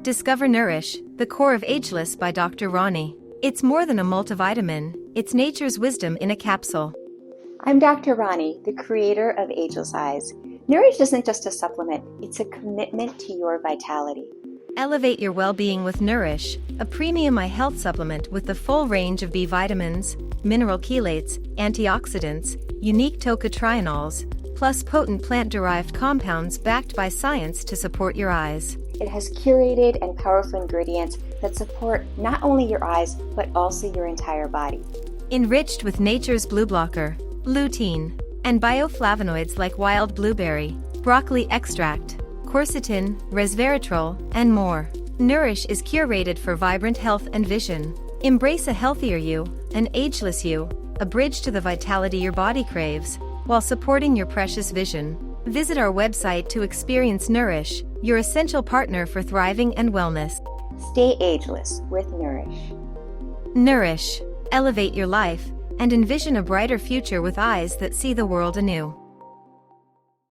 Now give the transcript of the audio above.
Discover Nourish, the core of ageless by Dr. Ronnie. It's more than a multivitamin, it's nature's wisdom in a capsule. I'm Dr. Ronnie, the creator of Ageless Eyes. Nourish isn't just a supplement, it's a commitment to your vitality. Elevate your well-being with Nourish, a premium eye health supplement with the full range of B vitamins, mineral chelates, antioxidants, unique tocotrienols, plus potent plant-derived compounds backed by science to support your eyes. It has curated and powerful ingredients that support not only your eyes, but also your entire body. Enriched with nature's blue blocker, lutein, and bioflavonoids like wild blueberry, broccoli extract, quercetin, resveratrol, and more. Nourish is curated for vibrant health and vision. Embrace a healthier you, an ageless you, a bridge to the vitality your body craves, while supporting your precious vision. Visit our website to experience Nourish, your essential partner for thriving and wellness. Stay ageless with Nourish. Nourish. Elevate your life, and envision a brighter future with eyes that see the world anew.